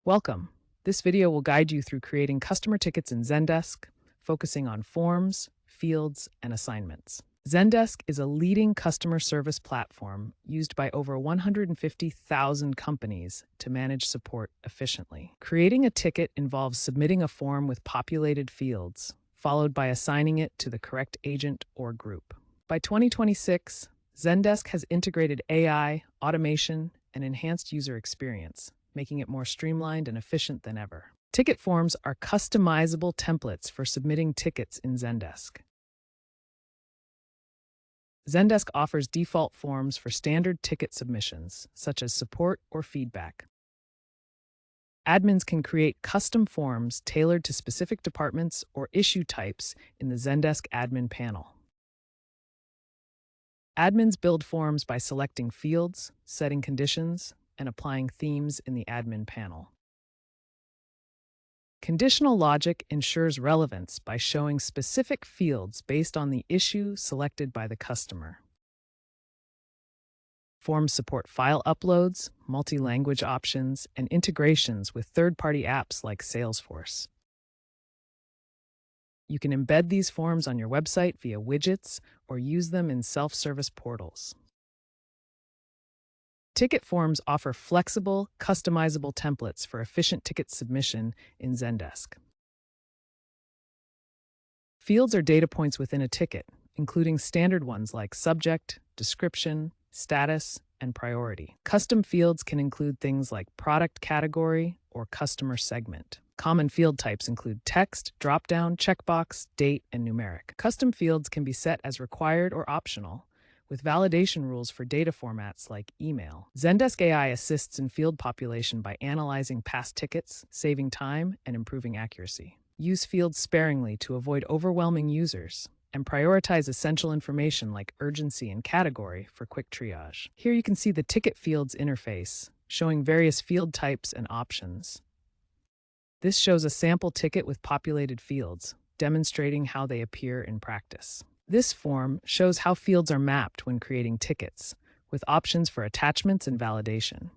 Welcome. This video will guide you through creating customer tickets in Zendesk, focusing on forms, fields, and assignments. Zendesk is a leading customer service platform used by over 150,000 companies to manage support efficiently. Creating a ticket involves submitting a form with populated fields, followed by assigning it to the correct agent or group. By 2026, Zendesk has integrated AI, automation, and enhanced user experience, making it more streamlined and efficient than ever. Ticket forms are customizable templates for submitting tickets in Zendesk. Zendesk offers default forms for standard ticket submissions, such as support or feedback. Admins can create custom forms tailored to specific departments or issue types in the Zendesk admin panel. Admins build forms by selecting fields, setting conditions, and applying themes in the admin panel. Conditional logic ensures relevance by showing specific fields based on the issue selected by the customer. Forms support file uploads, multi-language options, and integrations with third-party apps like Salesforce. You can embed these forms on your website via widgets or use them in self-service portals. Ticket forms offer flexible, customizable templates for efficient ticket submission in Zendesk. Fields are data points within a ticket, including standard ones like subject, description, status, and priority. Custom fields can include things like product category or customer segment. Common field types include text, dropdown, checkbox, date, and numeric. Custom fields can be set as required or optional, with validation rules for data formats like email. Zendesk AI assists in field population by analyzing past tickets, saving time, and improving accuracy. Use fields sparingly to avoid overwhelming users, and prioritize essential information like urgency and category for quick triage. Here you can see the ticket fields interface, showing various field types and options. This shows a sample ticket with populated fields, demonstrating how they appear in practice. This form shows how fields are mapped when creating tickets, with options for attachments and validation.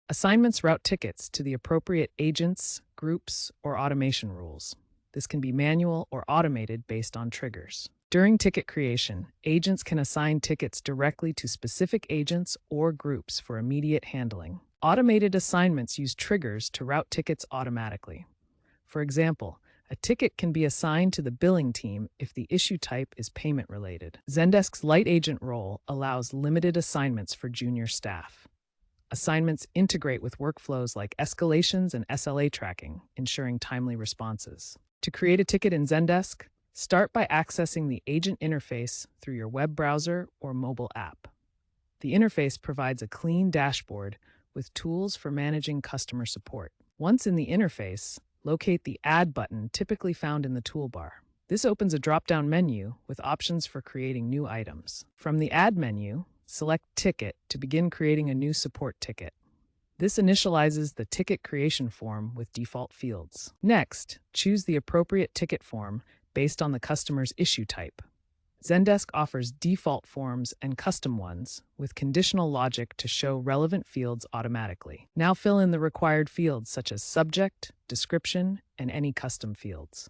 Assignments route tickets to the appropriate agents, groups, or automation rules. This can be manual or automated based on triggers. During ticket creation, agents can assign tickets directly to specific agents or groups for immediate handling. Automated assignments use triggers to route tickets automatically. For example, a ticket can be assigned to the billing team if the issue type is payment-related. Zendesk's Light Agent role allows limited assignments for junior staff. Assignments integrate with workflows like escalations and SLA tracking, ensuring timely responses. To create a ticket in Zendesk, start by accessing the agent interface through your web browser or mobile app. The interface provides a clean dashboard with tools for managing customer support. Once in the interface, locate the Add button typically found in the toolbar. This opens a drop-down menu with options for creating new items. From the Add menu, select Ticket to begin creating a new support ticket. This initializes the ticket creation form with default fields. Next, choose the appropriate ticket form based on the customer's issue type. Zendesk offers default forms and custom ones with conditional logic to show relevant fields automatically. Now fill in the required fields such as subject, description, and any custom fields.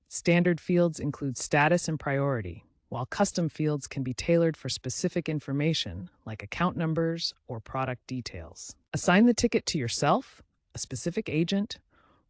Standard fields include status and priority, while custom fields can be tailored for specific information like account numbers or product details. Assign the ticket to yourself, a specific agent,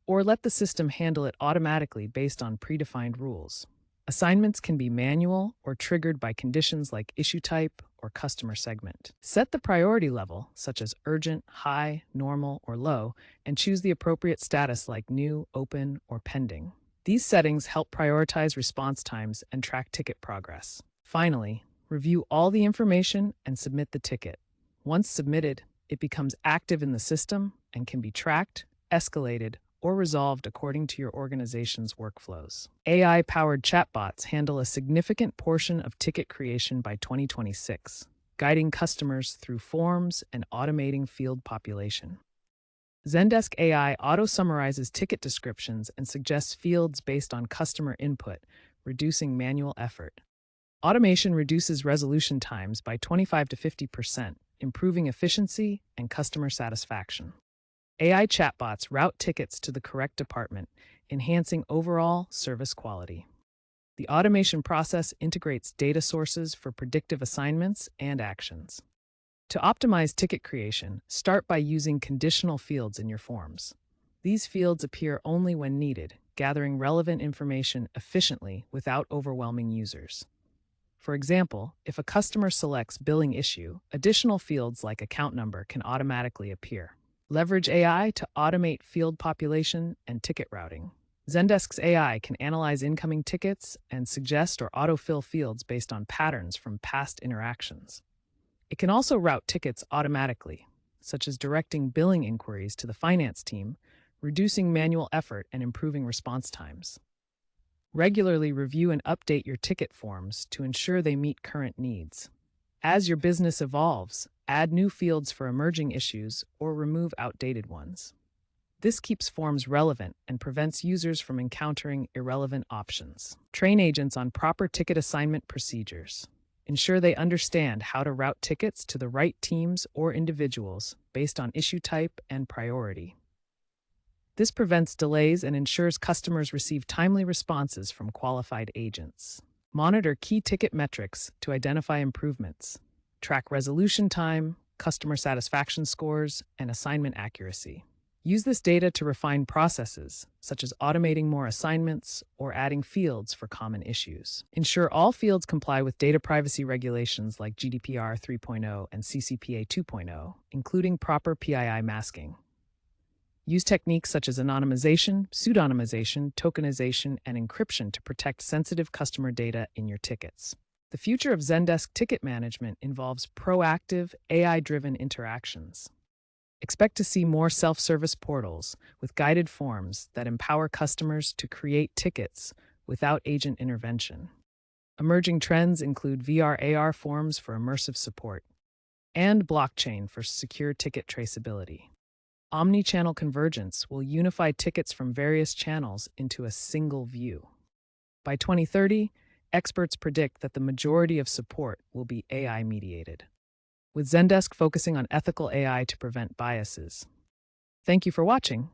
or let the system handle it automatically based on predefined rules. Assignments can be manual or triggered by conditions like issue type or customer segment. Set the priority level, such as urgent, high, normal, or low, and choose the appropriate status like new, open, or pending. These settings help prioritize response times and track ticket progress. Finally, review all the information and submit the ticket. Once submitted, it becomes active in the system and can be tracked, escalated, or resolved according to your organization's workflows. AI-powered chatbots handle a significant portion of ticket creation by 2026, guiding customers through forms and automating field population. Zendesk AI auto-summarizes ticket descriptions and suggests fields based on customer input, reducing manual effort. Automation reduces resolution times by 25 to 50%, improving efficiency and customer satisfaction. AI chatbots route tickets to the correct department, enhancing overall service quality. The automation process integrates data sources for predictive assignments and actions. To optimize ticket creation, start by using conditional fields in your forms. These fields appear only when needed, gathering relevant information efficiently without overwhelming users. For example, if a customer selects billing issue, additional fields like account number can automatically appear. Leverage AI to automate field population and ticket routing. Zendesk's AI can analyze incoming tickets and suggest or autofill fields based on patterns from past interactions. It can also route tickets automatically, such as directing billing inquiries to the finance team, reducing manual effort and improving response times. Regularly review and update your ticket forms to ensure they meet current needs. As your business evolves, add new fields for emerging issues or remove outdated ones. This keeps forms relevant and prevents users from encountering irrelevant options. Train agents on proper ticket assignment procedures. Ensure they understand how to route tickets to the right teams or individuals based on issue type and priority. This prevents delays and ensures customers receive timely responses from qualified agents. Monitor key ticket metrics to identify improvements. Track resolution time, customer satisfaction scores, and assignment accuracy. Use this data to refine processes, such as automating more assignments or adding fields for common issues. Ensure all fields comply with data privacy regulations like GDPR 3.0 and CCPA 2.0, including proper PII masking. Use techniques such as anonymization, pseudonymization, tokenization, and encryption to protect sensitive customer data in your tickets. The future of Zendesk ticket management involves proactive, AI-driven interactions. Expect to see more self-service portals with guided forms that empower customers to create tickets without agent intervention. Emerging trends include VR/AR forms for immersive support and blockchain for secure ticket traceability. Omni-channel convergence will unify tickets from various channels into a single view. By 2030, experts predict that the majority of support will be AI-mediated, with Zendesk focusing on ethical AI to prevent biases. Thank you for watching.